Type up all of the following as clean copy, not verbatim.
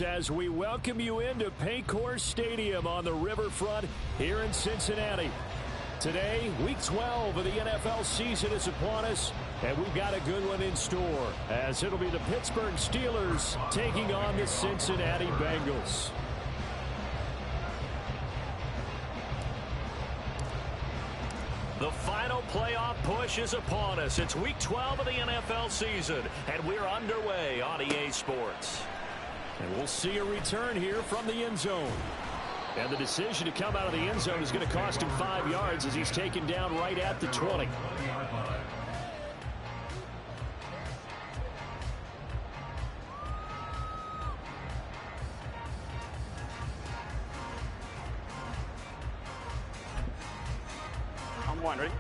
Sports as we welcome you into Paycor Stadium on the riverfront here in Cincinnati. Today, Week 12 of the NFL season is upon us, and we've got a good one in store, as it'll be the Pittsburgh Steelers taking on the Cincinnati Bengals. The final playoff push is upon us. It's Week 12 of the NFL season, and we're underway on EA Sports. And we'll see a return here from the end zone. And the decision to come out of the end zone is going to cost him 5 yards as he's taken down right at the 20. On one, ready?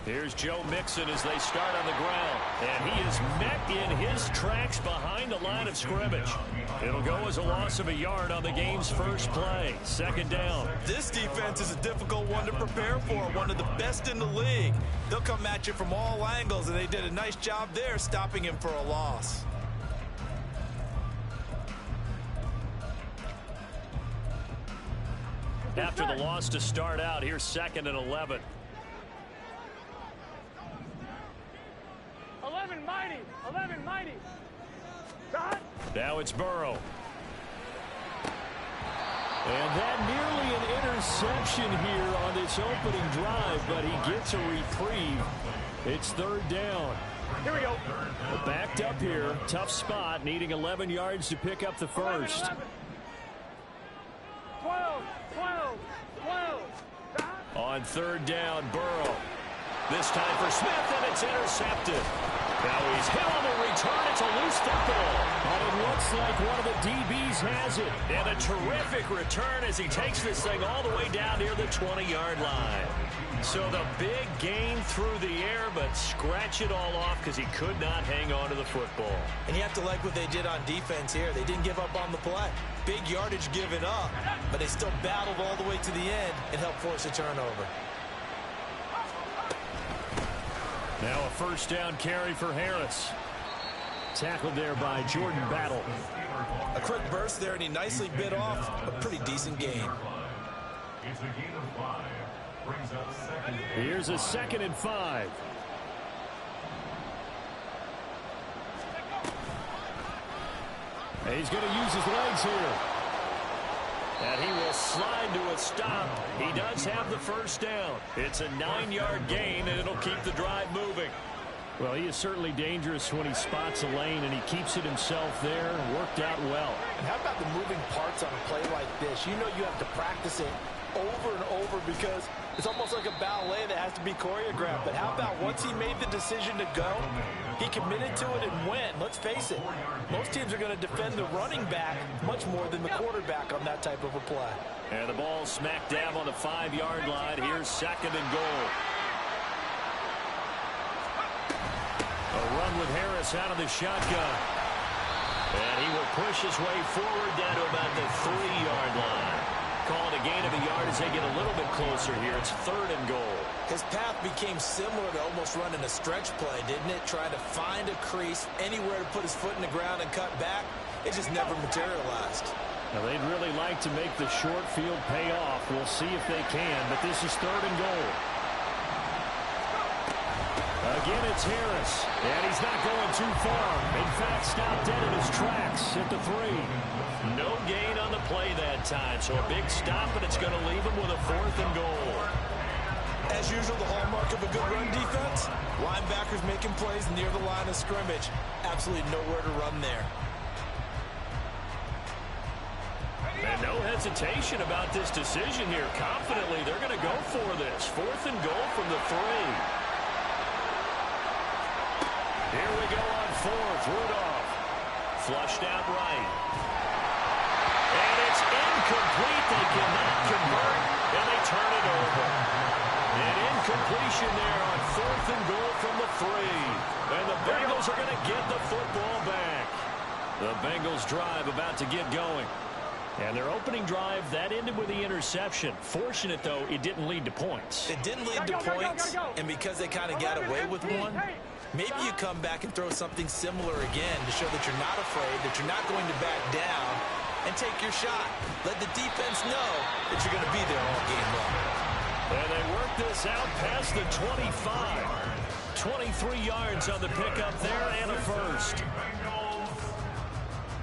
Here's Joe Mixon as they start on the ground. And he is met in his tracks behind the line of scrimmage. It'll go as a loss of a yard on the game's first play. Second down. This defense is a difficult one to prepare for. One of the best in the league. They'll come at you from all angles, and they did a nice job there stopping him for a loss. After the loss to start out, here's 2nd and 11. 11 mighty. Now it's Burrow. And that nearly an interception here on this opening drive, but he gets a reprieve. It's 3rd down. Here we go. Backed up here. Tough spot, needing 11 yards to pick up the first. 12. On 3rd down, Burrow. This time for Smith, and it's intercepted. Now he's hit on the return. It's a loose football. And it looks like one of the DBs has it. And a terrific return as he takes this thing all the way down near the 20-yard line. So the big gain through the air, but scratch it all off because he could not hang on to the football. And you have to like what they did on defense here. They didn't give up on the play. Big yardage given up, but they still battled all the way to the end and helped force a turnover. Now a first down carry for Harris. Tackled there by Jordan Battle. A quick burst there, and he nicely bit off a pretty decent gain. Here's a 2nd and 5. And he's going to use his legs here. And he will slide to a stop. He does have the first down. It's a 9-yard gain, and it'll keep the drive moving. Well, he is certainly dangerous when he spots a lane, and he keeps it himself there. Worked out well. And how about the moving parts on a play like this? You know you have to practice it over and over because it's almost like a ballet that has to be choreographed. But how about once he made the decision to go, he committed to it and went. Let's face it, most teams are going to defend the running back much more than the quarterback on that type of a play. And the ball smack dab on the 5-yard line. Here's 2nd and goal. A run with Harris out of the shotgun. And he will push his way forward down to about the 3-yard line. Call it a gain of a yard as they get a little bit closer here. It's 3rd and goal. His path became similar to almost running a stretch play, didn't it? Trying to find a crease, anywhere to put his foot in the ground and cut back. It just never materialized. Now, they'd really like to make the short field pay off. We'll see if they can, but this is 3rd and goal. Again, it's Harris, and he's not going too far. In fact, stopped dead in his tracks at the 3. No gain on the play that time, so a big stop, and it's going to leave him with a 4th and goal. As usual, the hallmark of a good run defense, linebackers making plays near the line of scrimmage. Absolutely nowhere to run there. And no hesitation about this decision here. Confidently, they're going to go for this. 4th and goal from the 3. Here we go on 4th. Rudolph flushed out right. And it's incomplete. They cannot convert, and they turn it over. An incompletion there on 4th and goal from the 3. And the Bengals are going to get the football back. The Bengals drive about to get going. And their opening drive, that ended with the interception. Fortunate, though, it didn't lead to points. It didn't lead to points, and because they kind of got away with one, maybe you come back and throw something similar again to show that you're not afraid, that you're not going to back down, and take your shot. Let the defense know that you're going to be there all game long. And they work this out past the 25. 23 yards on the pickup there and a first.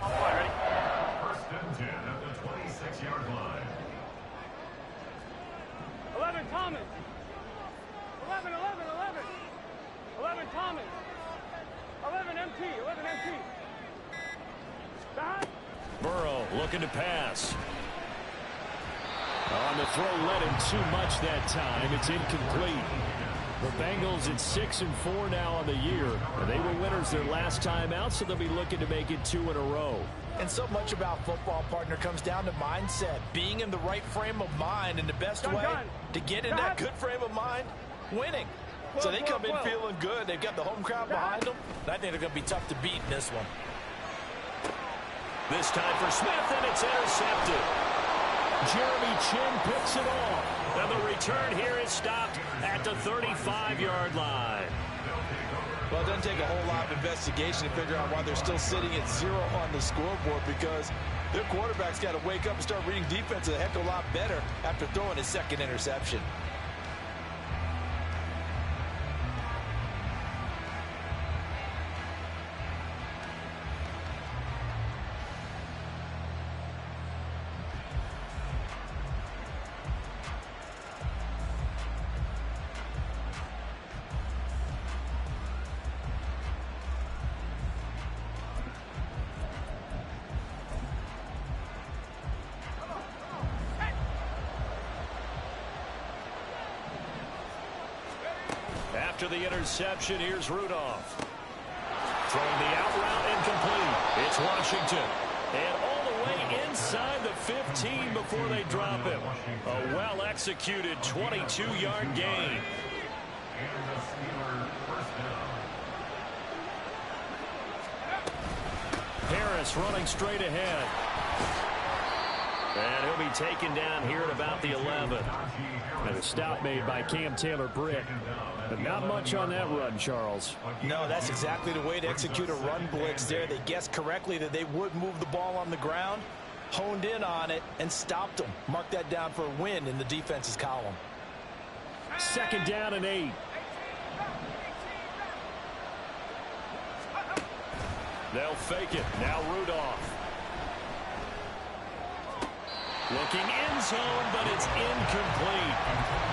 Ready? First and 10 at the 26-yard line. 11 Thomas. 11 Thomas. 11 MT. 11 MT. Behind. Burrow looking to pass. On the throw, led him too much that time. It's incomplete. The Bengals at 6-4 now on the year. And they were winners their last time out, so they'll be looking to make it 2 in a row. And so much about football, partner, comes down to mindset. Being in the right frame of mind, and the best way to get in that good frame of mind, winning. So they come in feeling good. They've got the home crowd behind them. And I think they're going to be tough to beat in this one. This time for Smith, and it's intercepted. Jeremy Chin picks it off. And the return here is stopped at the 35-yard line. Well, it doesn't take a whole lot of investigation to figure out why they're still sitting at 0 on the scoreboard, because their quarterback's got to wake up and start reading defense a heck of a lot better after throwing his second interception. After the interception, here's Rudolph. Throwing the out route incomplete. It's Washington. And all the way inside the 15 before they drop him. A well-executed 22-yard gain. Harris running straight ahead. And he'll be taken down here at about the 11. And a stop made by Cam Taylor-Britt. But not much on that run, Charles. No, that's exactly the way to execute a run blitz there. They guessed correctly that they would move the ball on the ground, honed in on it, and stopped them. Mark that down for a win in the defense's column. 2nd down and 8. They'll fake it. Now Rudolph. Looking end zone, but it's incomplete.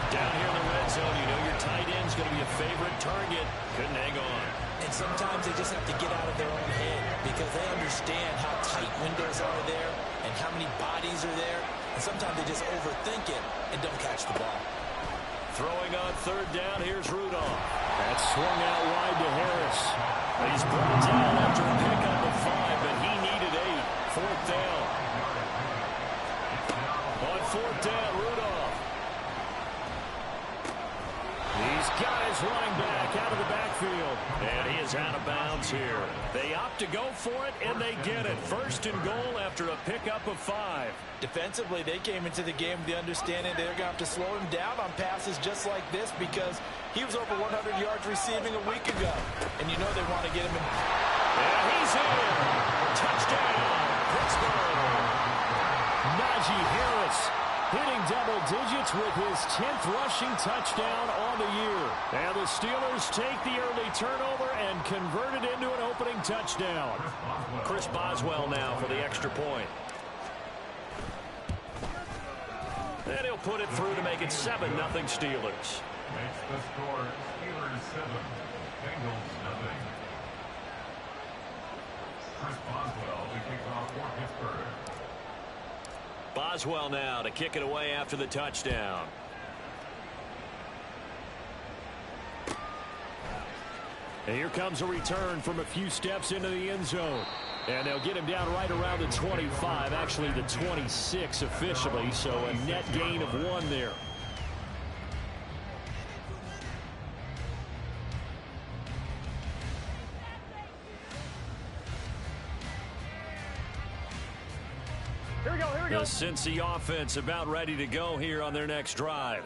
Down here in the red zone, you know your tight end's going to be a favorite target. Couldn't hang on. And sometimes they just have to get out of their own head because they understand how tight windows are there and how many bodies are there. And sometimes they just overthink it and don't catch the ball. Throwing on 3rd down, here's Rudolph. That's swung out wide to Harris. He's brought down after a pickup of 5, but he needed 8. 4th down. On 4th down, Rudolph. These guys running back out of the backfield. And he is out of bounds here. They opt to go for it, and they get it. 1st and goal after a pickup of 5. Defensively, they came into the game with the understanding they're going to have to slow him down on passes just like this because he was over 100 yards receiving a week ago. And you know they want to get him in. And he's in. Touchdown, Pittsburgh. Najee Harris hitting double digits with his 10th rushing touchdown on the year. And the Steelers take the early turnover and convert it into an opening touchdown. Chris Boswell now for the extra point. And he'll put it through to make it 7-0 Steelers. Makes the score Steelers 7, Bengals 0. Chris Boswell to kick off for Pittsburgh. Boswell now to kick it away after the touchdown. And here comes a return from a few steps into the end zone. And they'll get him down right around the 25, actually the 26 officially, so a net gain of 1 there. The Cincy offense about ready to go here on their next drive.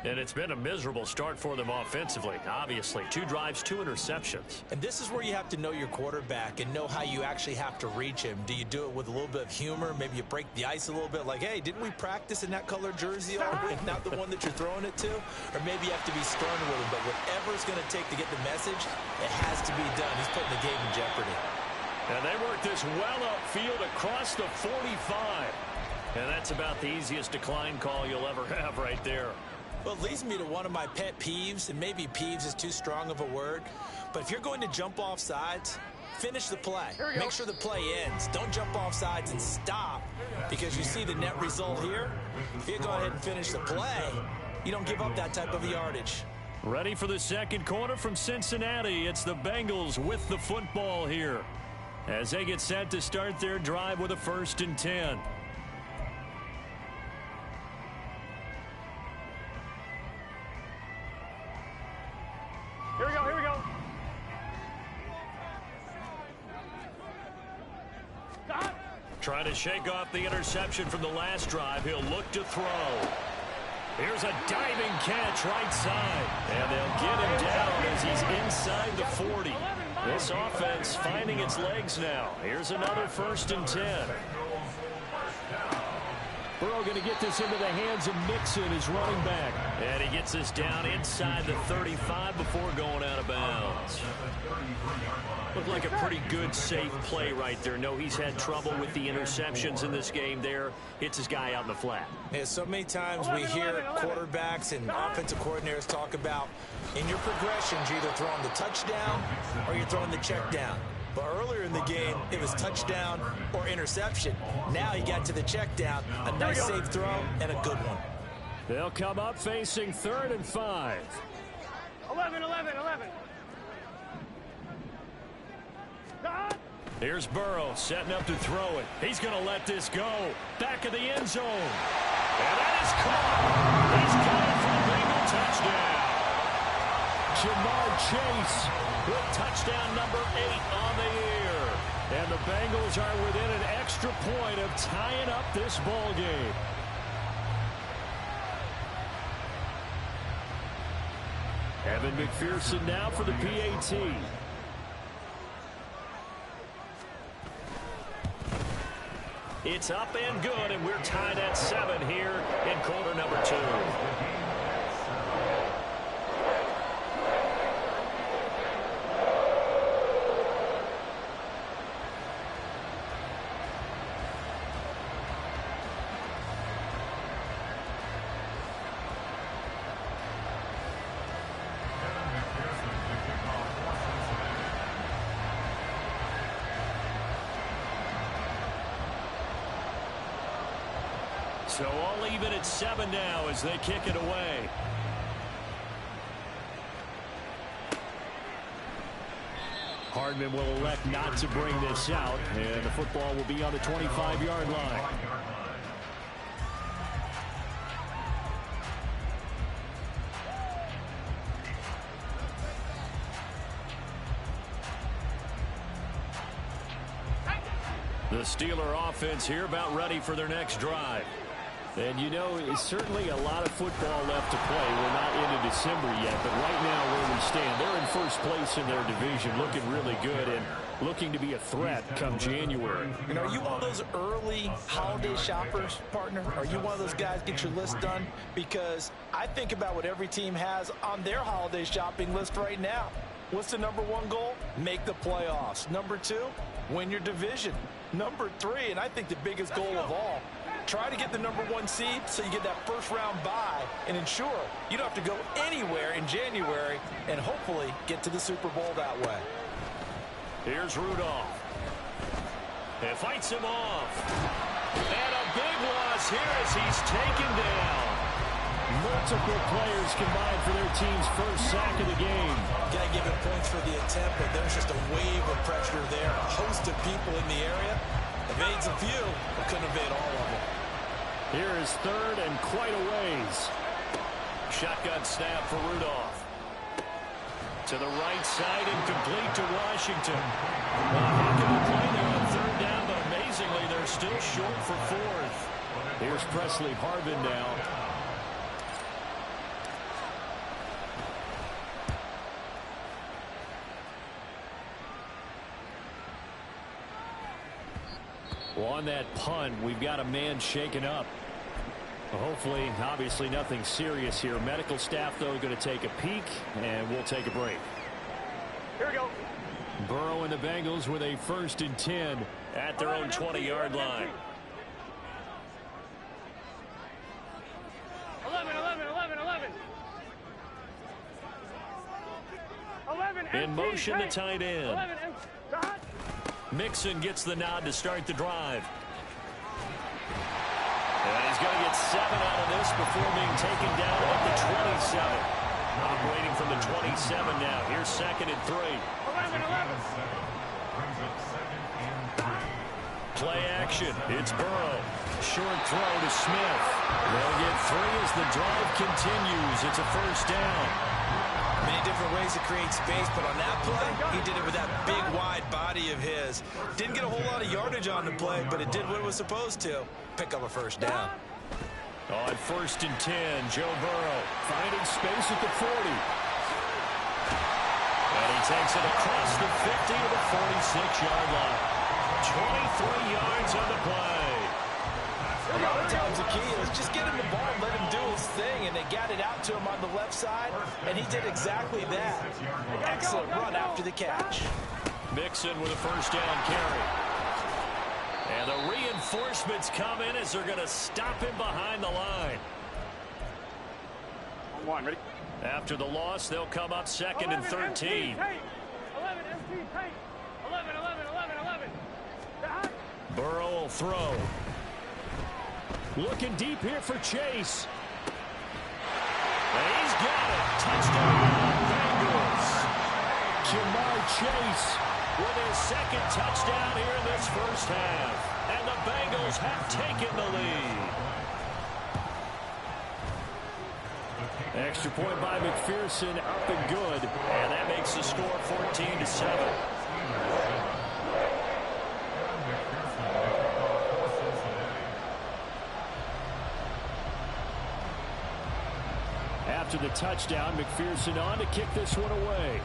And it's been a miserable start for them offensively, obviously. 2 drives, 2 interceptions. And this is where you have to know your quarterback and know how you actually have to reach him. Do you do it with a little bit of humor? Maybe you break the ice a little bit like, hey, didn't we practice in that color jersey all week, not the one that you're throwing it to? Or maybe you have to be stern with him. But whatever it's going to take to get the message, it has to be done. He's putting the game in jeopardy. And they work this well upfield across the 45. And that's about the easiest decline call you'll ever have right there. Well, it leads me to one of my pet peeves, and maybe peeves is too strong of a word, but if you're going to jump off sides, finish the play. Make sure the play ends. Don't jump off sides and stop, because you see the net result here. If you go ahead and finish the play, you don't give up that type of yardage. Ready for the second quarter from Cincinnati. It's the Bengals with the football here as they get set to start their drive with a 1st and 10. Here we go. Stop. Trying to shake off the interception from the last drive. He'll look to throw. Here's a diving catch right side. And they'll get him down as he's inside the 40. This offense finding its legs now. Here's another 1st and 10. Burrow going to get this into the hands of Mixon, his running back. And he gets this down inside the 35 before going out of bounds. Looked like a pretty good, safe play right there. No, he's had trouble with the interceptions in this game there. Hits his guy out in the flat. Yeah, so many times we hear quarterbacks and offensive coordinators talk about in your progressions, you're either throwing the touchdown or you're throwing the check down. But earlier in the game, it was touchdown or interception. Now he got to the check down, a nice safe throw, and a good one. They'll come up facing 3rd and 5. 11. Here's Burrow setting up to throw it. He's going to let this go. Back of the end zone. And that is caught. He's got it for a Bengal touchdown. Jamar Chase with touchdown number 8 on the year. And the Bengals are within an extra point of tying up this ball game. Evan McPherson now for the PAT. It's up and good, and we're tied at 7 here in quarter number 2. So all even at 7 now as they kick it away. Hardman will elect not to bring this out, and the football will be on the 25-yard line. The Steeler offense here about ready for their next drive. And, you know, it's certainly a lot of football left to play. We're not into December yet, but right now where we stand, they're in first place in their division, looking really good and looking to be a threat come January. And are you one of those early holiday shoppers, partner? Are you one of those guys get your list done? Because I think about what every team has on their holiday shopping list right now. What's the number 1 goal? Make the playoffs. Number 2, win your division. Number 3, and I think the biggest goal of all, try to get the number 1 seed so you get that first-round bye and ensure you don't have to go anywhere in January and hopefully get to the Super Bowl that way. Here's Rudolph. And fights him off. And a big loss here as he's taken down. Multiple players combined for their team's first sack of the game. Got to give him points for the attempt, but there's just a wave of pressure there. A host of people in the area. Evades a few, but couldn't evade all of them. Here is 3rd and quite a ways. Shotgun snap for Rudolph. To the right side and complete to Washington. A heck of a play there on 3rd down, but amazingly they're still short for fourth. Here's Presley Harvin now. Well, on that punt, we've got a man shaken up. Hopefully, obviously nothing serious here. Medical staff, though, going to take a peek, and we'll take a break. Here we go. Burrow and the Bengals with a 1st and 10 at their own 20-yard line. 11. In motion, the tight end. Mixon gets the nod to start the drive. And he's going to get 7 out of this before being taken down at the 27. Operating from the 27 now. Here's 2nd and 3. 11. Play action. It's Burrow. Short throw to Smith. They'll get 3 as the drive continues. It's a 1st down. Many different ways to create space, but on that play, he did it with that big, wide body of his. Didn't get a whole lot of yardage on the play, but it did what it was supposed to. Pick up a 1st down. On 1st and 10, Joe Burrow finding space at the 40. And he takes it across the 50 to the 46-yard line. 23 yards on the play. A lot of times the key is just get him the ball and let him do his thing, and they got it out to him on the left side, and he did exactly that. Excellent run after the catch. Mixon with a 1st down carry. And the reinforcements come in as they're going to stop him behind the line. On 1, ready? After the loss, they'll come up 2nd and 13. 11 MC tight. 11. Burrow will throw. Looking deep here for Chase. And he's got it. Touchdown, Bengals. Jamar Chase with his 2nd touchdown here in this 1st half. And the Bengals have taken the lead. Extra point by McPherson, up and good. And that makes the score 14-7. After the touchdown, McPherson on to kick this one away.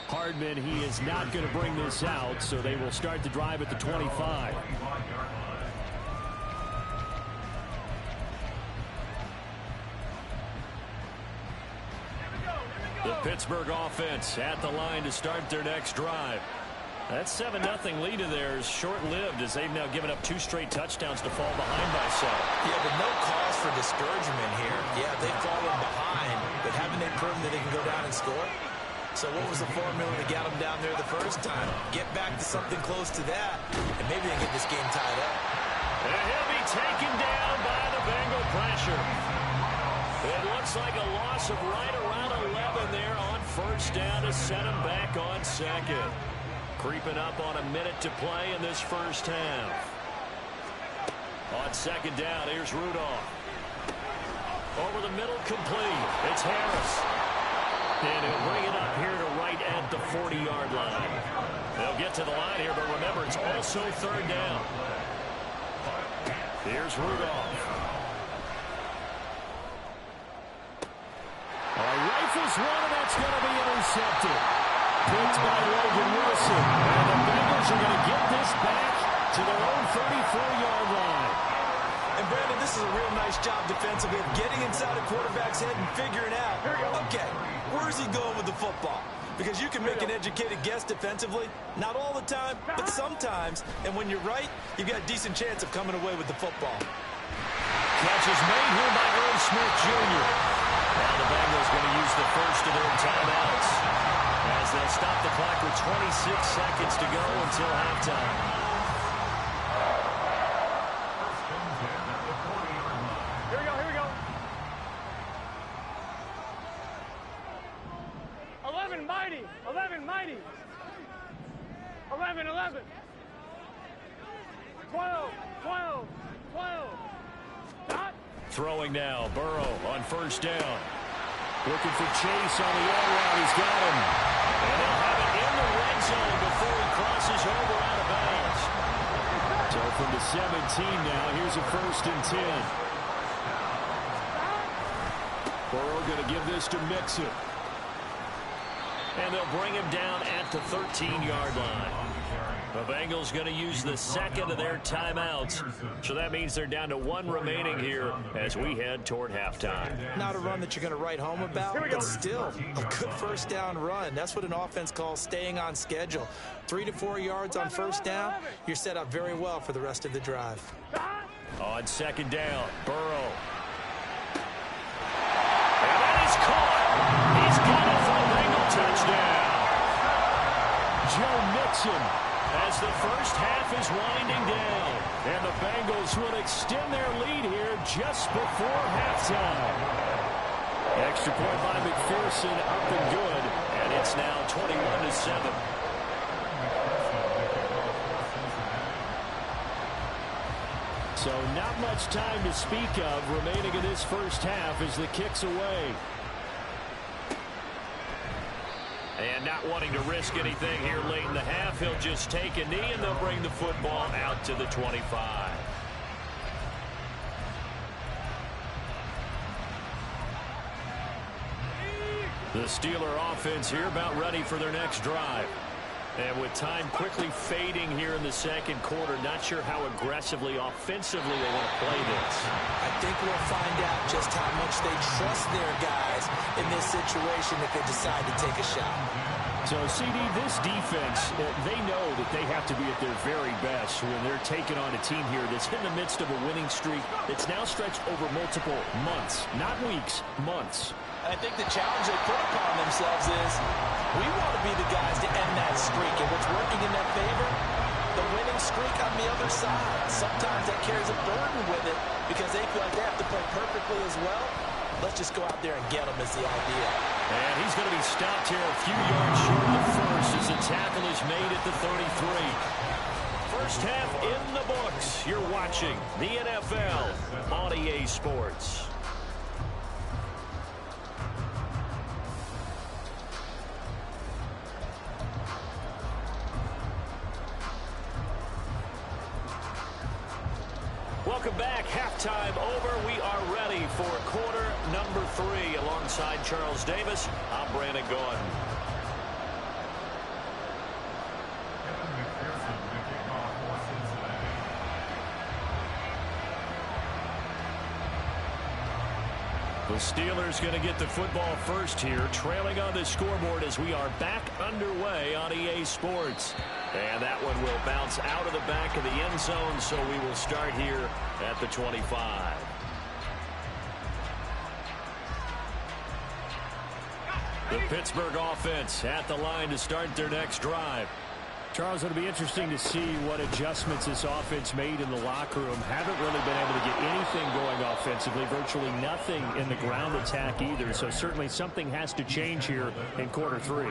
Hardman, he is not going to bring this out, so they will start the drive at the 25. The Pittsburgh offense at the line to start their next drive. That 7-0 lead of theirs short-lived as they've now given up 2 straight touchdowns to fall behind by 7. Yeah, but no cause for discouragement here. Yeah, they've fallen behind, but haven't they proven that they can go down and score? So what was the formula to get them down there the first time? Get back to something close to that, and maybe they can get this game tied up. And he'll be taken down by the Bengal pressure. It looks like a loss of right around 11 there on 1st down to set him back on 2nd. Creeping up on a minute to play in this 1st half. On 2nd down, here's Rudolph. Over the middle, complete. It's Harris. And he'll bring it up here to right at the 40-yard line. They'll get to the line here, but remember, it's also 3rd down. Here's Rudolph. Rifles one, and that's going to be intercepted. Picked by Logan Wilson. And the Bengals are going to get this back to their own 34-yard line. And Brandon, this is a real nice job defensively of getting inside a quarterback's head and figuring out, okay, where's he going with the football? Because you can make an educated guess defensively, not all the time, but sometimes. And when you're right, you've got a decent chance of coming away with the football. Catch is made here by Earl Smith Jr. Now the Bengals going to use the first of their timeouts as they'll stop the clock with 26 seconds to go until halftime. Here we go. 11 mighty. 11. 12. Dot. Throwing now, Burrow on 1st down. Looking for Chase on the end route. He's got him. And they'll have it in the red zone from the 17 now. Here's a 1st and 10. Burrow going to give this to Mixon. And they'll bring him down at the 13-yard line. The Bengals going to use the second of their timeouts. So that means they're down to 1 remaining here as we head toward halftime. Not a run that you're going to write home about, but still a good 1st down run. That's what an offense calls staying on schedule. 3 to 4 yards on 1st down, you're set up very well for the rest of the drive. On 2nd down, Burrow. And that is caught. He's got it for a Bengal touchdown. Joe Mixon as the first half is winding down. And the Bengals will extend their lead here just before halftime. Extra point by McPherson, up and good. And it's now 21-7. So not much time to speak of remaining in this first half as the kick's away. And not wanting to risk anything here late in the half, he'll just take a knee and they'll bring the football out to the 25. The Steeler offense here about ready for their next drive. And with time quickly fading here in the second quarter, not sure how aggressively, offensively they want to play this. I think we'll find out just how much they trust their guys in this situation if they decide to take a shot. So, CD, this defense, they know that they have to be at their very best when they're taking on a team here that's in the midst of a winning streak that's now stretched over multiple months, not weeks, months. I think the challenge they put upon themselves is we want to be the guys to end that streak. And what's working in their favor? The winning streak on the other side. Sometimes that carries a burden with it because they feel like they have to play perfectly as well. Let's just go out there and get them is the idea. And he's going to be stopped here a few yards short of first as the tackle is made at the 33. First half in the books. You're watching the NFL on EA Sports. Welcome back. Halftime over. We are ready for quarter number 3. Alongside Charles Davis, I'm Brandon Gordon. The Steelers going to get the football first here, trailing on the scoreboard as we are back underway on EA Sports. And that one will bounce out of the back of the end zone, so we will start here at the 25. The Pittsburgh offense at the line to start their next drive. Charles, it'll be interesting to see what adjustments this offense made in the locker room. Haven't really been able to get anything going offensively, virtually nothing in the ground attack either. So certainly something has to change here in quarter 3.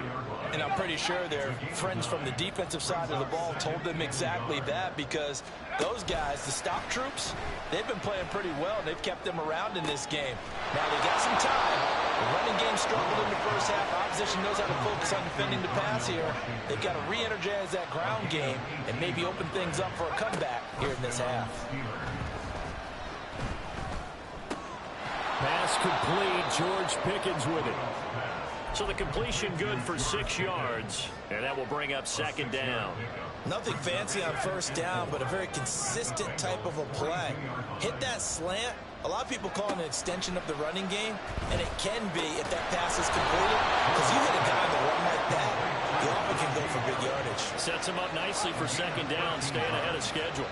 And I'm pretty sure their friends from the defensive side of the ball told them exactly that, because those guys, the stop troops, they've been playing pretty well, and they've kept them around in this game. Now they got some time. The running game struggled in the first half. Opposition knows how to focus on defending the pass here. They've got to re-energize that ground game and maybe open things up for a comeback here in this half. Pass complete. George Pickens with it. So the completion good for 6 yards, and that will bring up second down. Nothing fancy on first down, but a very consistent type of a play. Hit that slant. A lot of people call it an extension of the running game, and it can be if that pass is completed, because you hit a guy on the run like that, you often can go for big yardage. Sets him up nicely for second down, staying ahead of schedule.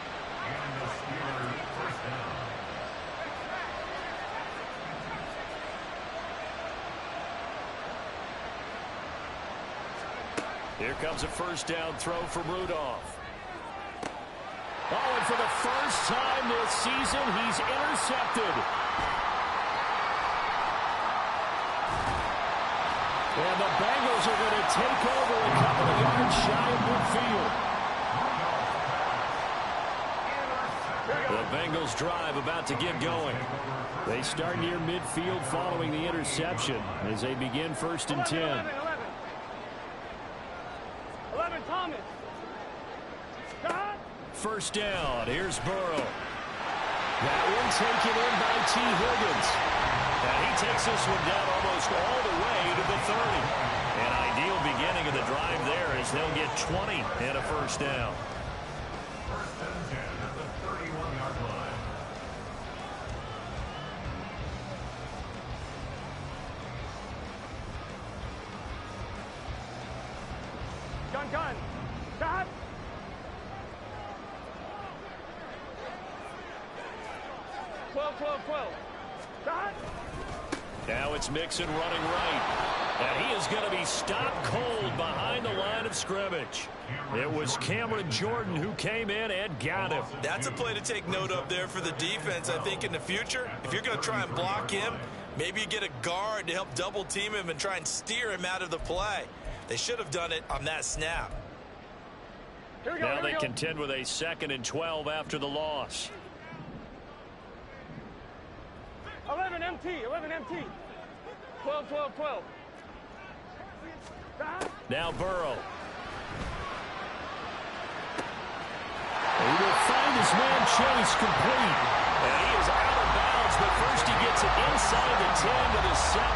Here comes a first down throw from Rudolph. Oh, and for the first time this season, he's intercepted. And the Bengals are going to take over a couple of yards shy of midfield. The Bengals drive about to get going. They start near midfield following the interception as they begin first and 10. 11, Thomas. Stop. First down. Here's Burrow. That one taken in by T. Higgins. And he takes this one down almost all the way to the 30. An ideal beginning of the drive there as they'll get 20 and a first down. First and 10 at the 31-yard line. Gun. Stop. Twelve. Stop. Now it's Mixon running right. And he is going to be stopped cold behind the line of scrimmage. It was Cameron Jordan who came in and got him. That's a play to take note of there for the defense, I think, in the future. If you're going to try and block him, maybe you get a guard to help double team him and try and steer him out of the play. They should have done it on that snap. Now they contend with a 2nd and 12 after the loss. 11 MT. 12. Now Burrow. He will find his man Chase complete. And he is out of bounds, but first he gets it inside the 10 to the 7.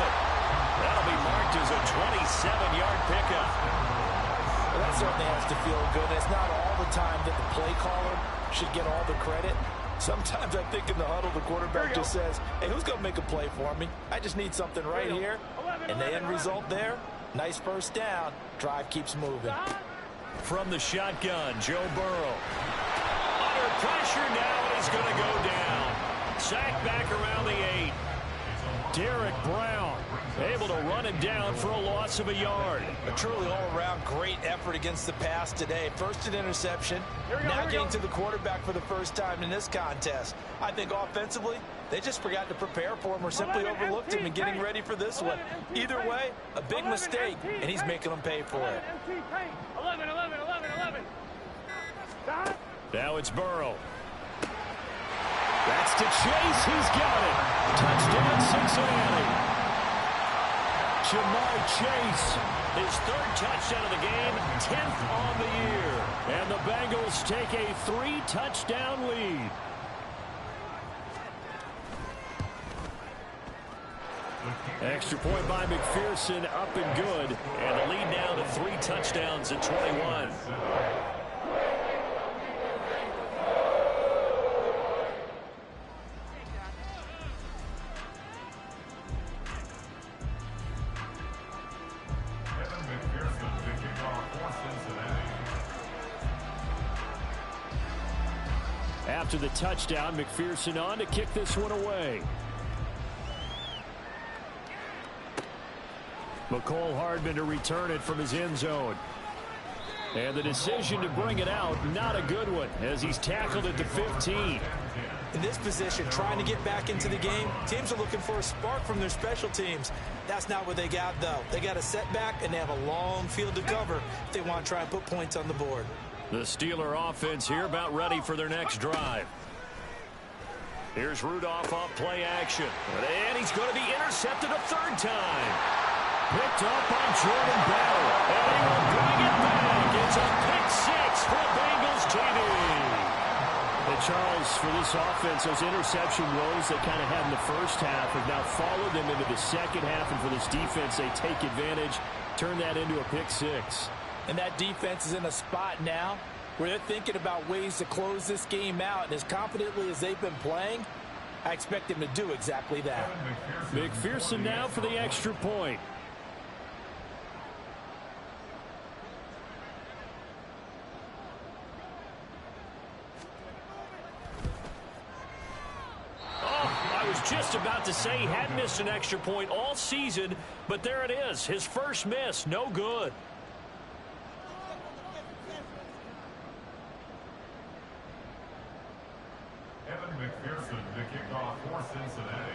That'll be marked as a 27-yard pickup. Well, that certainly has to feel good. It's not all the time that the play caller should get all the credit. Sometimes I think in the huddle, the quarterback just says, hey, who's going to make a play for me? I just need something right here. And the end result there, nice first down. Drive keeps moving. From the shotgun, Joe Burrow. Under pressure now, and he's going to go down. Sacked back around the 8. Derek Brown able to run him down for a loss of a yard. A truly all-around great effort against the pass today. First an interception, now getting to the quarterback for the first time in this contest. I think offensively, they just forgot to prepare for him or simply overlooked him in getting ready for this one. Either way, a big mistake, and he's making them pay for it. 11. Stop. Now it's Burrow. That's to Chase. He's got it. Touchdown, Cincinnati. Jamar Chase, his 3rd touchdown of the game, 10th on the year. And the Bengals take a 3-touchdown lead. Extra point by McPherson, up and good. And the lead now to 3 touchdowns at 21. After the touchdown, McPherson on to kick this one away. McCole Hardman to return it from his end zone. And the decision to bring it out, not a good one, as he's tackled at the 15. In this position, trying to get back into the game, teams are looking for a spark from their special teams. That's not what they got, though. They got a setback, and they have a long field to cover if they want to try and put points on the board. The Steeler offense here about ready for their next drive. Here's Rudolph off play action. And he's going to be intercepted a 3rd time. Picked up by Jordan Bell. And he will bring it back. It's a pick 6 for Bengals TV. And Charles, for this offense, those interception woes they kind of had in the first half have now followed them into the second half. And for this defense, they take advantage, turn that into a pick 6. And that defense is in a spot now where they're thinking about ways to close this game out. And as confidently as they've been playing, I expect them to do exactly that. McPherson now for the extra point. I was just about to say he hadn't missed an extra point all season, but there it is. His first miss, no good. McPherson to kick off for Cincinnati.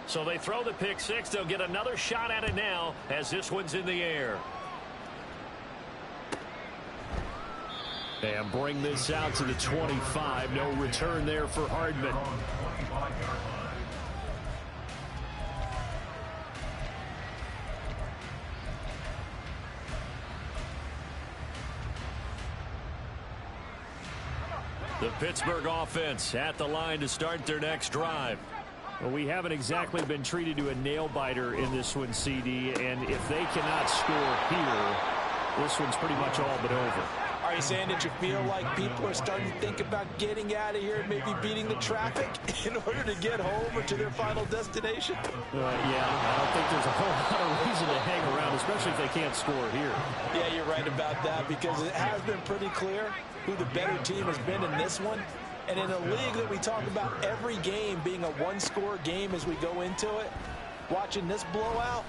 So they throw the pick 6. They'll get another shot at it now as this one's in the air. And bring this out to the 25. No return there for Hardman. The Pittsburgh offense at the line to start their next drive. Well, we haven't exactly been treated to a nail-biter in this one, CD, and if they cannot score here, this one's pretty much all but over. Are you saying that you feel like people are starting to think about getting out of here and maybe beating the traffic in order to get home or to their final destination? Yeah, I don't think there's a whole lot of reason to hang around, especially if they can't score here. Yeah, you're right about that, because it has been pretty clear who the better team has been in this one. And in a league that we talk about every game being a one-score game as we go into it, watching this blowout,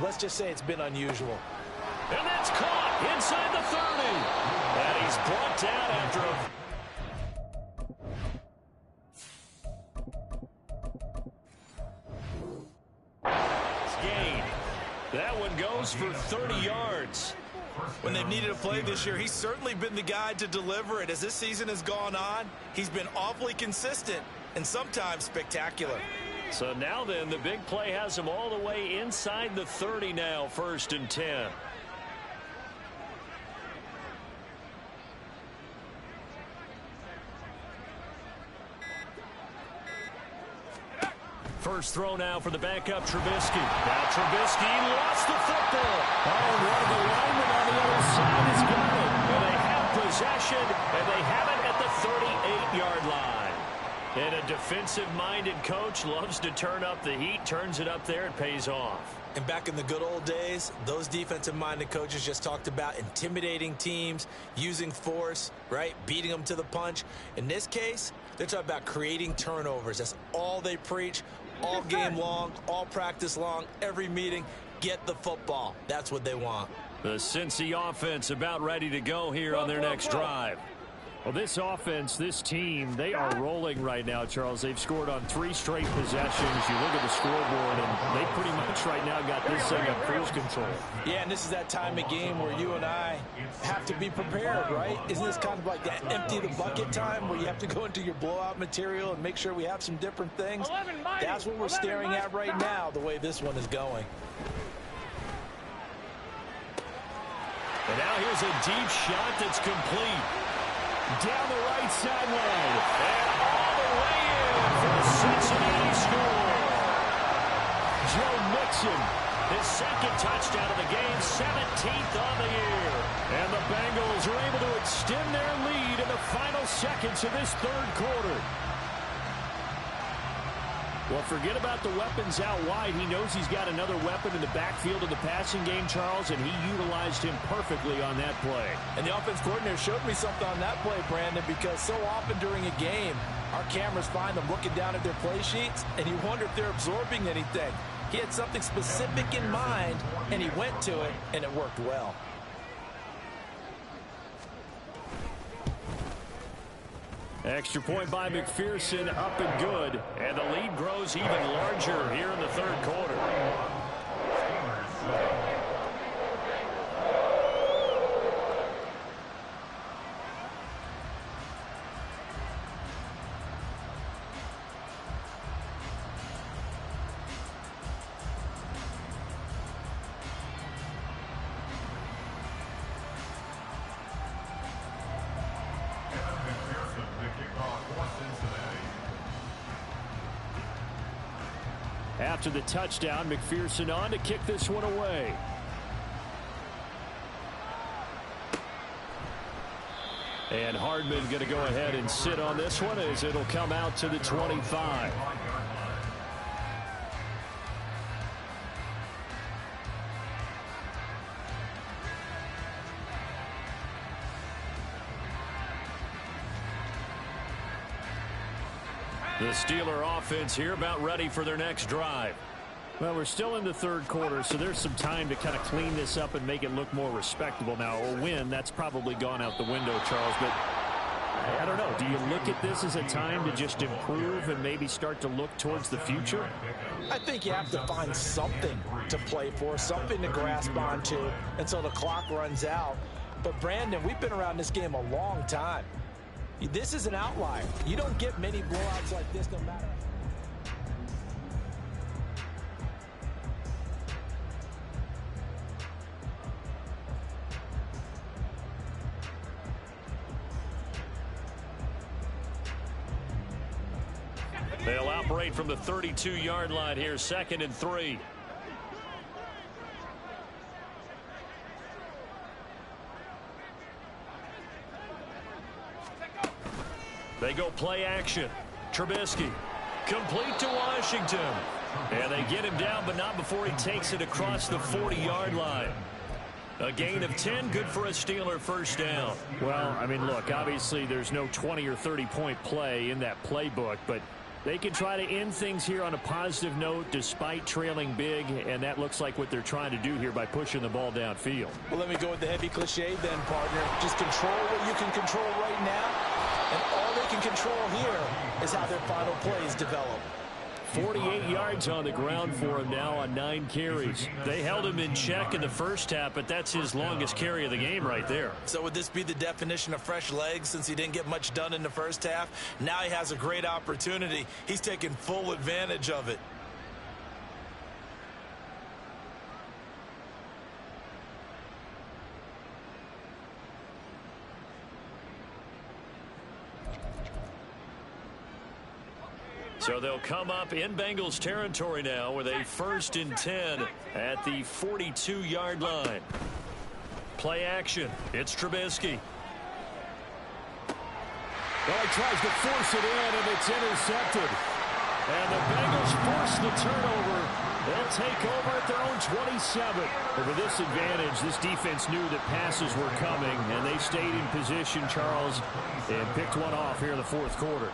let's just say it's been unusual. And that's caught inside the 30. And he's brought down after a gain. That one goes for 30 yards. When they've needed a play this year, he's certainly been the guy to deliver it. As this season has gone on, he's been awfully consistent and sometimes spectacular. So now then, the big play has him all the way inside the 30 now, 1st and 10. First throw now for the backup, Trubisky. Now Trubisky lost the football. Oh, one of the linemen on the other side has got it. And they have possession, and they have it at the 38-yard line. And a defensive-minded coach loves to turn up the heat, turns it up there, it pays off. And back in the good old days, those defensive-minded coaches just talked about intimidating teams, using force, right, beating them to the punch. In this case, they're talking about creating turnovers. That's all they preach, all game long, all practice long, every meeting. Get the football. That's what they want. The Cincy offense about ready to go here on their next drive. Well, this offense, this team, they are rolling right now, Charles. They've scored on 3 straight possessions. You look at the scoreboard, and they pretty much right now got this thing on cruise control. Yeah, and this is that time of game where you and I have to be prepared, right? Isn't this kind of like that empty the bucket time where you have to go into your blowout material and make sure we have some different things? That's what we're staring at right now, the way this one is going. And now here's a deep shot that's complete. Down the right sideline. And all the way in for the Cincinnati score. Joe Mixon, his 2nd touchdown of the game, 17th on the year. And the Bengals are able to extend their lead in the final seconds of this 3rd quarter. Well, forget about the weapons out wide. He knows he's got another weapon in the backfield of the passing game, Charles, and he utilized him perfectly on that play. And the offense coordinator showed me something on that play, Brandon, because so often during a game, our cameras find them looking down at their play sheets, and you wonder if they're absorbing anything. He had something specific in mind, and he went to it, and it worked well. Extra point by McPherson, up and good. And the lead grows even larger here in the 3rd quarter. After the touchdown, McPherson on to kick this one away. And Hardman going to go ahead and sit on this one as it'll come out to the 25. The Steeler offense here about ready for their next drive. Well, we're still in the 3rd quarter, so there's some time to kind of clean this up and make it look more respectable. Now, a win, that's probably gone out the window, Charles, but I don't know. Do you look at this as a time to just improve and maybe start to look towards the future? I think you have to find something to play for, something to grasp onto until the clock runs out. But, Brandon, we've been around this game a long time. This is an outlier. You don't get many blowouts like this no matter. They'll operate from the 32-yard line here, 2nd and 3. They go play action. Trubisky. Complete to Washington. And they get him down, but not before he takes it across the 40-yard line. A gain of 10, good for a Steeler first down. Well, I mean, look, obviously there's no 20 or 30-point play in that playbook, but they can try to end things here on a positive note despite trailing big, and that looks like what they're trying to do here by pushing the ball downfield. Well, let me go with the heavy cliche then, partner. Just control what you can control right now, and all they can control here is how their final plays develop. 48 yards on the ground for him now on 9 carries. They held him in check in the first half, but that's his longest carry of the game right there. So would this be the definition of fresh legs since he didn't get much done in the first half? Now he has a great opportunity. He's taking full advantage of it. So they'll come up in Bengals territory now with a 1st and 10 at the 42-yard line. Play action. It's Trubisky. Well, he tries to force it in, and it's intercepted. And the Bengals force the turnover. They'll take over at their own 27. But with this advantage, this defense knew that passes were coming, and they stayed in position, Charles, and picked one off here in the 4th quarter.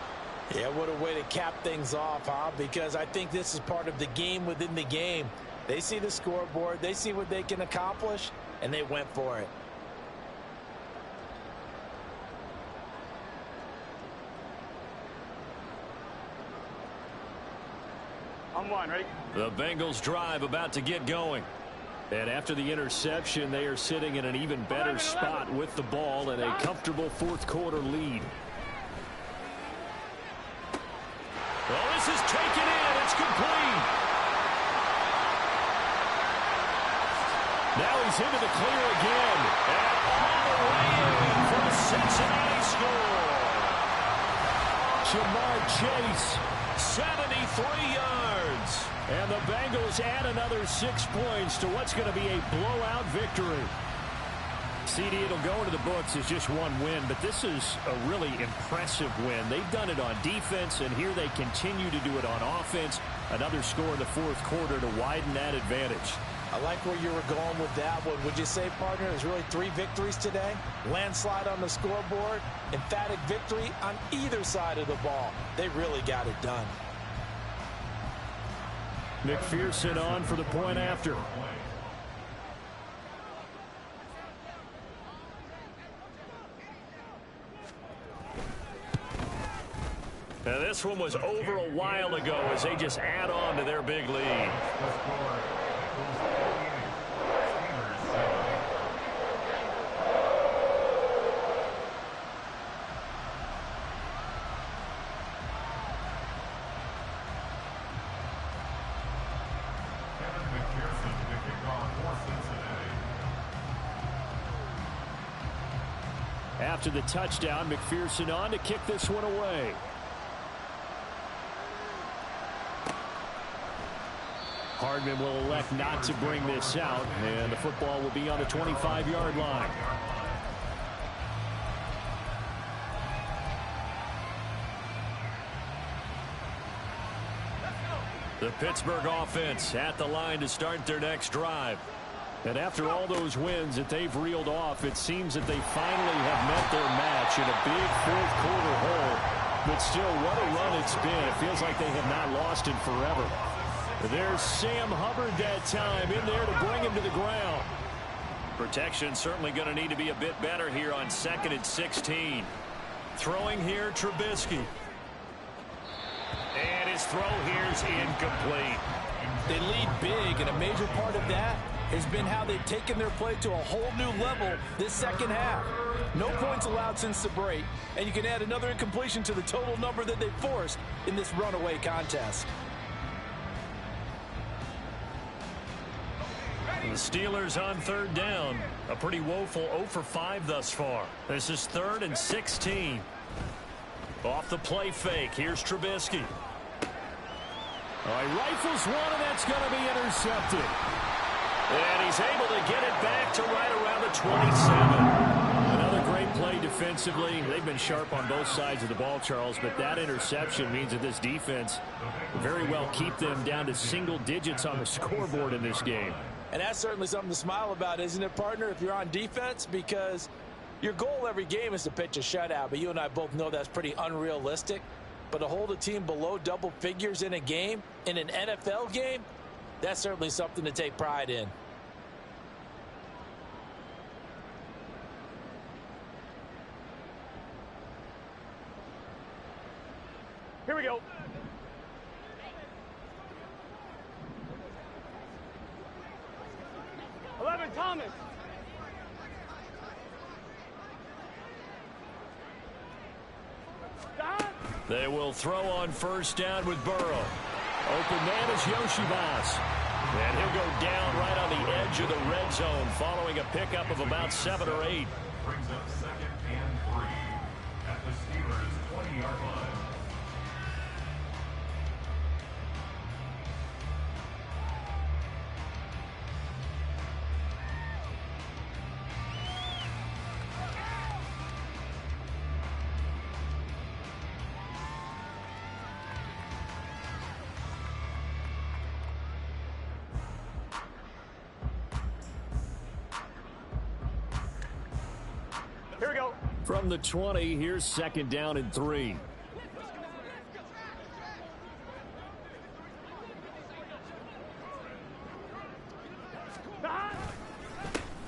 Yeah, what a way to cap things off, huh? Because I think this is part of the game within the game. They see the scoreboard, they see what they can accomplish, and they went for it. On one, ready? The Bengals drive about to get going. And after the interception, they are sitting in an even better spot with the ball and a comfortable 4th quarter lead. Well, this is taken in. It's complete. Now he's into the clear again. And all the way in for the Cincinnati score. Jamar Chase, 73 yards. And the Bengals add another 6 points to what's going to be a blowout victory. CD, it'll go into the books as just one win, but this is a really impressive win. They've done it on defense, and here they continue to do it on offense. Another score in the 4th quarter to widen that advantage. I like where you were going with that one. Would you say, partner, there's really 3 victories today? Landslide on the scoreboard, emphatic victory on either side of the ball. They really got it done. McPherson on for the point after. Now this one was over a while ago as they just add on to their big lead. After the touchdown, McPherson on to kick this one away. Hardman will elect not to bring this out, and the football will be on the 25-yard line. The Pittsburgh offense at the line to start their next drive. And after all those wins that they've reeled off, it seems that they finally have met their match in a big 4th quarter hole. But still, what a run it's been. It feels like they have not lost it forever. There's Sam Hubbard that time in there to bring him to the ground. Protection certainly going to need to be a bit better here on 2nd and 16. Throwing here, Trubisky. And his throw here is incomplete. They lead big, and a major part of that has been how they've taken their play to a whole new level this second half. No points allowed since the break, and you can add another incompletion to the total number that they forced in this runaway contest. The Steelers on 3rd down. A pretty woeful 0 for 5 thus far. This is 3rd and 16. Off the play fake. Here's Trubisky. All right, rifles one, and that's going to be intercepted. And he's able to get it back to right around the 27. Another great play defensively. They've been sharp on both sides of the ball, Charles, but that interception means that this defense very well keep them down to single digits on the scoreboard in this game. And that's certainly something to smile about, isn't it, partner, if you're on defense? Because your goal every game is to pitch a shutout, but you and I both know that's pretty unrealistic. But to hold a team below double figures in a game, in an NFL game, that's certainly something to take pride in. Here we go. Thomas. They will throw on first down with Burrow. Open man is Yoshibas. And he'll go down right on the edge of the red zone following a pickup of about 7 or 8. Brings up 2nd and 3 at the Steelers' 20-yard line. Here we go. From the 20, here's 2nd down and 3.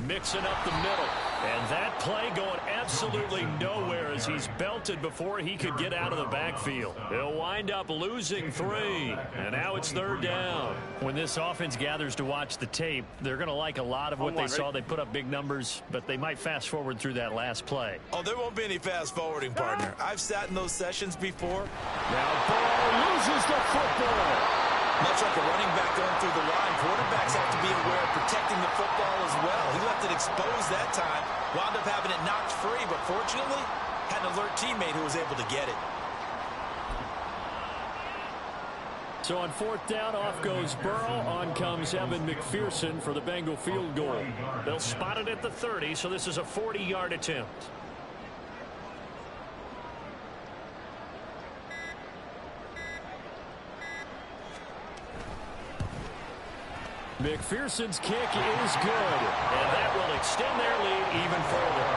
Mixing up the middle. And that play going absolutely nowhere as he's belted before he could get out of the backfield. He'll wind up losing 3. And now it's 3rd down. When this offense gathers to watch the tape, they're going to like a lot of what they saw. They put up big numbers, but they might fast forward through that last play. Oh, there won't be any fast forwarding, partner. I've sat in those sessions before. Now Burrow loses the football. Much like a running back going through the line, quarterbacks have to be aware of protecting the football as well. He left it exposed that time, wound up having it knocked free, but fortunately, had an alert teammate who was able to get it. So on 4th down, off goes Burrow. On comes Evan McPherson for the Bengal field goal. They'll spot it at the 30, so this is a 40-yard attempt. McPherson's kick is good, and that will extend their lead even further.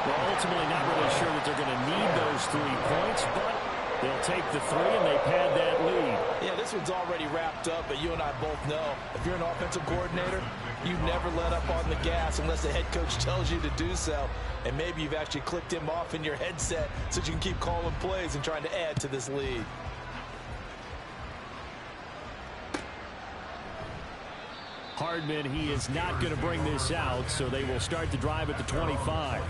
Well, ultimately not really sure that they're going to need those 3 points, but they'll take the 3 and they pad that lead. Yeah, this one's already wrapped up, but you and I both know if you're an offensive coordinator, you never let up on the gas unless the head coach tells you to do so. And maybe you've actually clicked him off in your headset so you can keep calling plays and trying to add to this lead. Hardman, he is not going to bring this out, so they will start the drive at the 25.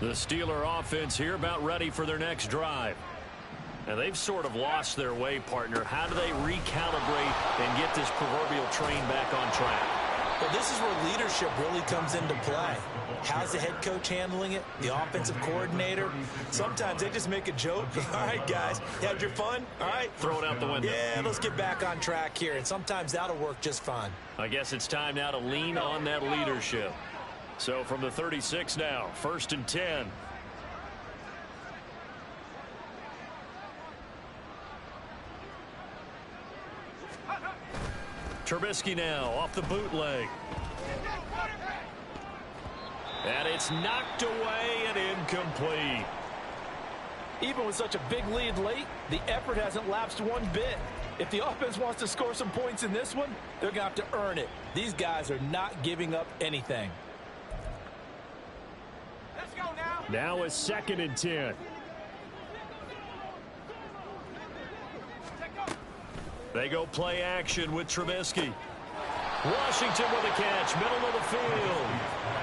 The Steeler offense here about ready for their next drive. And they've sort of lost their way, partner. How do they recalibrate and get this proverbial train back on track? Well, this is where leadership really comes into play. How's the head coach handling it? The offensive coordinator? Sometimes they just make a joke. All right, guys, you had your fun? All right. Throw it out the window. Yeah, let's get back on track here. And sometimes that'll work just fine. I guess it's time now to lean on that leadership. So from the 36 now, 1st and 10. Trubisky now off the bootleg. And it's knocked away and incomplete. Even with such a big lead late, the effort hasn't lapsed one bit. If the offense wants to score some points in this one, they're going to have to earn it. These guys are not giving up anything. Let's go now. Now a 2nd and 10. They go play action with Trubisky. Washington with a catch, middle of the field.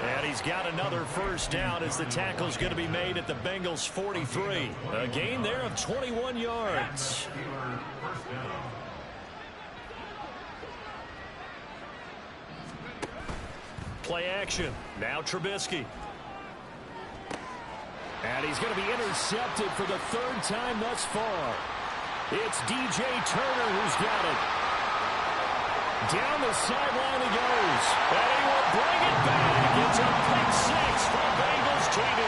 And he's got another first down as the tackle's going to be made at the Bengals 43. A gain there of 21 yards. Play action. Now Trubisky. And he's going to be intercepted for the third time thus far. It's DJ Turner who's got it. Down the sideline he goes. And he will bring it back. It's a pick six for Bengals TV.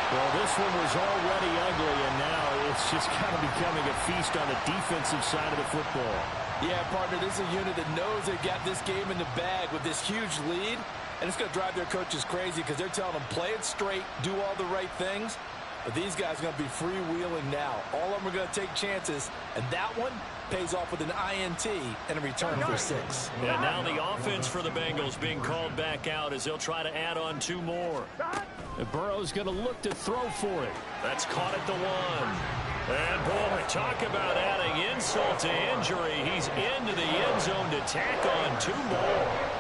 Well, this one was already ugly, and now it's just kind of becoming a feast on the defensive side of the football. Yeah, partner, this is a unit that knows they got this game in the bag with this huge lead, and it's going to drive their coaches crazy because they're telling them play it straight, do all the right things. But these guys are going to be freewheeling now. All of them are going to take chances, and that one pays off with an INT and a return for 6. And now the offense for the Bengals being called back out as they'll try to add on 2 more. And Burrow's going to look to throw for it. That's caught at the 1. And, boy, talk about adding insult to injury. He's into the end zone to tack on 2 more.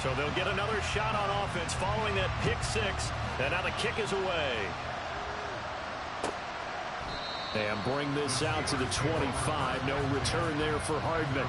So they'll get another shot on offense following that pick 6. And now the kick is away. And bring this out to the 25. No return there for Hardman.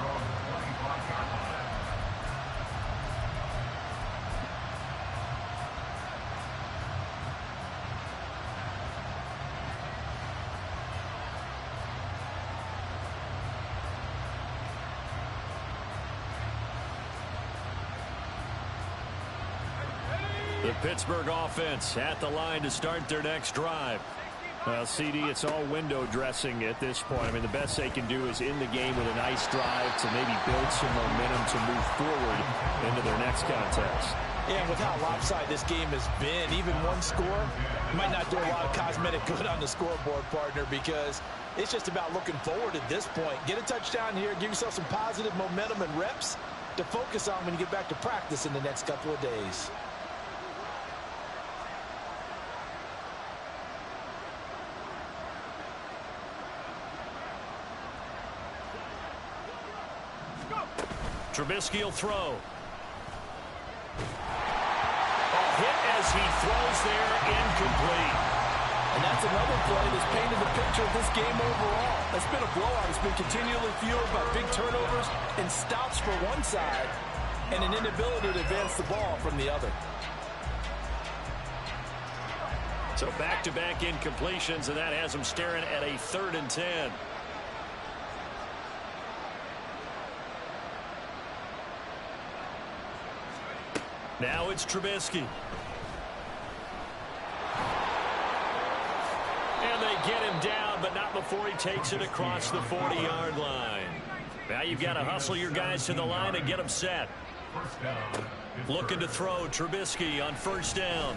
The Pittsburgh offense at the line to start their next drive. Well, CD, it's all window dressing at this point. I mean, the best they can do is end the game with a nice drive to maybe build some momentum to move forward into their next contest. Yeah, and with how lopsided this game has been, even one score might not do a lot of cosmetic good on the scoreboard, partner, because it's just about looking forward at this point. Get a touchdown here, give yourself some positive momentum and reps to focus on when you get back to practice in the next couple of days. Trubisky will throw. A hit as he throws there, incomplete. And that's another play that's painted the picture of this game overall. It's been a blowout. It's been continually fueled by big turnovers and stops for one side and an inability to advance the ball from the other. So back-to-back incompletions, and that has them staring at a 3rd and 10. Now it's Trubisky. And they get him down, but not before he takes it across the 40-yard line. Now you've got to hustle your guys to the line and get them set. Looking to throw, Trubisky on 1st down.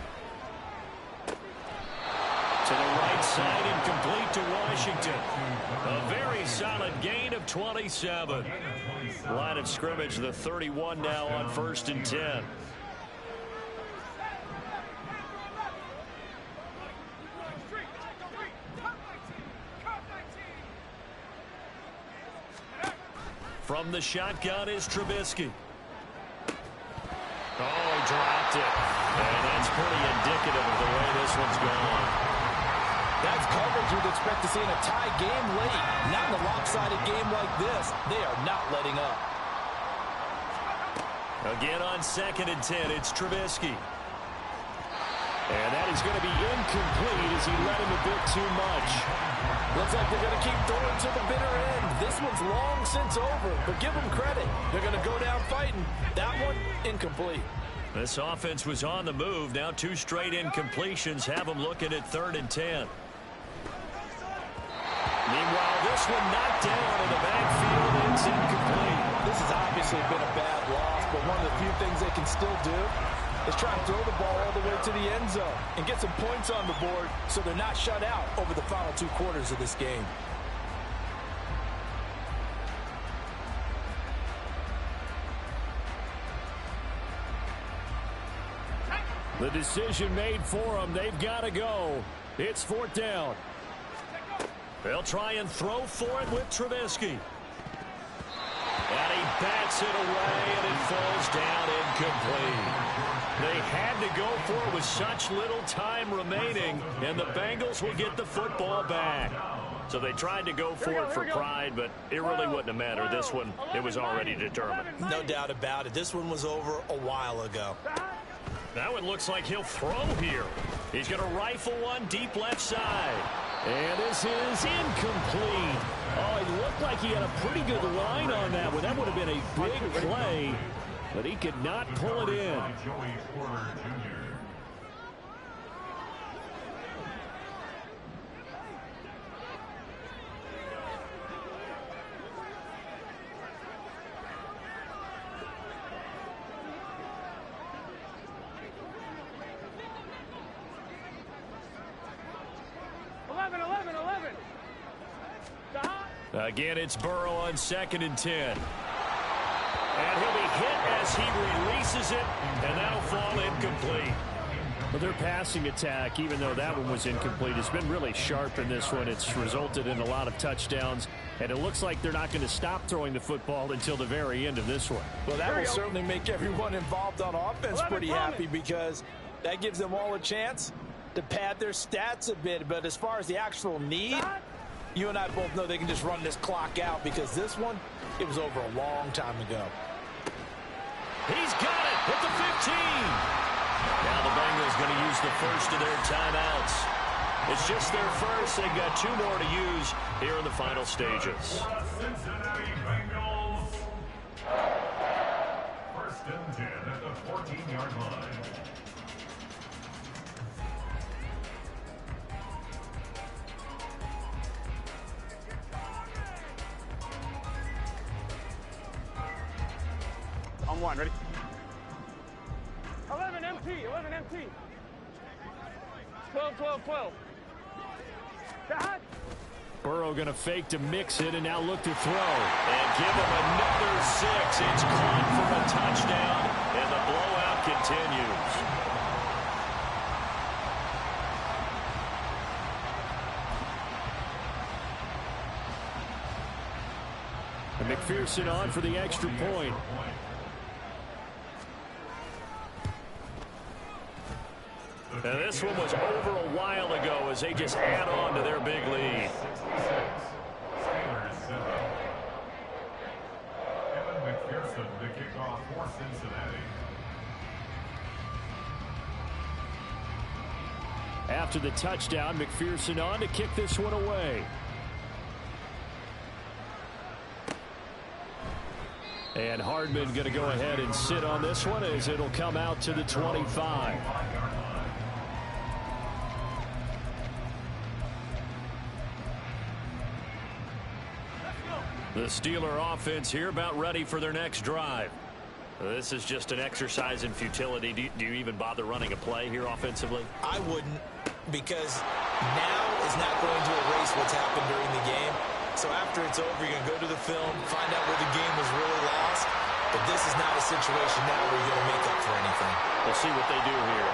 To the right side, incomplete to Washington. A very solid gain of 27. Line of scrimmage, the 31 now on 1st and 10. From the shotgun is Trubisky. Oh, he dropped it. And that's pretty indicative of the way this one's gone. That's coverage you'd expect to see in a tie game late. Not in a lopsided game like this. They are not letting up. Again on 2nd and 10, it's Trubisky. And that is going to be incomplete as he let him a bit too much. Looks like they're going to keep throwing to the bitter end. This one's long since over, but give them credit. They're going to go down fighting. That one, incomplete. This offense was on the move. Now 2 straight incompletions have them looking at 3rd and 10. Meanwhile, this one knocked down in the backfield. It's incomplete. This has obviously been a bad loss, but one of the few things they can still do is try and throw the ball all the way to the end zone and get some points on the board so they're not shut out over the final 2 quarters of this game. The decision made for them. They've got to go. It's 4th down. They'll try and throw for it with Trubisky. And he bats it away, and it falls down incomplete. They had to go for it with such little time remaining, and the Bengals will get the football back. So they tried to go for it for pride, but it really wouldn't have mattered. This one, it was already determined. No doubt about it. This one was over a while ago. Now it looks like he'll throw here. He's going to rifle one deep left side. And this is incomplete. Oh, it looked like he had a pretty good line on that one. That would have been a big play, but he could not pull it in. Again, it's Burrow on 2nd and 10. And he'll be hit as he releases it, and that'll fall incomplete. Well, their passing attack, even though that one was incomplete, has been really sharp in this one. It's resulted in a lot of touchdowns, and it looks like they're not going to stop throwing the football until the very end of this one. Well, that will certainly make everyone involved on offense pretty happy, because that gives them all a chance to pad their stats a bit. But as far as the actual need, you and I both know they can just run this clock out, because this one, it was over a long time ago. He's got it at the 15. Now the Bengals going to use the first of their timeouts. It's just their first. They've got 2 more to use here in the final stages. Cincinnati Bengals. 1st and 10 at the 14-yard line. On 1, ready? 11 MT, 11 MT. 12, 12, 12. Burrow going to fake to mix it and now look to throw. And give him another 6. It's caught for a touchdown, and the blowout continues. And McPherson on for the extra point. And this one was over a while ago as they just add on to their big lead. Evan McPherson to kick off for Cincinnati. After the touchdown, McPherson on to kick this one away. And Hardman going to go ahead and sit on this one as it'll come out to the 25. The Steeler offense here about ready for their next drive. This is just an exercise in futility. Do you even bother running a play here offensively? I wouldn't, because now is not going to erase what's happened during the game. So after it's over, you're going to go to the film, find out where the game was really lost. But this is not a situation now where you're going to make up for anything. We'll see what they do here.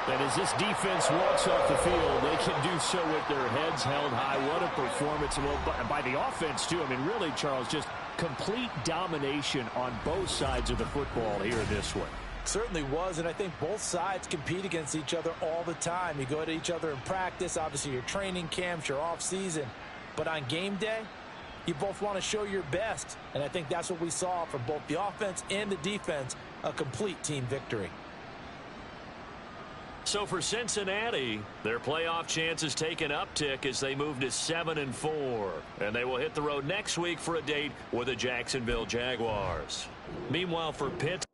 And as this defense walks off the field, they can do so with their heads held high. What a performance. Well, by the offense, too. I mean, really, Charles, just complete domination on both sides of the football here in this one. Certainly was, and I think both sides compete against each other all the time. You go at each other in practice, obviously your training camps, your off-season. But on game day, you both want to show your best. And I think that's what we saw from both the offense and the defense, a complete team victory. So for Cincinnati, their playoff chances take an uptick as they move to 7-4. And they will hit the road next week for a date with the Jacksonville Jaguars. Meanwhile, for Pitt.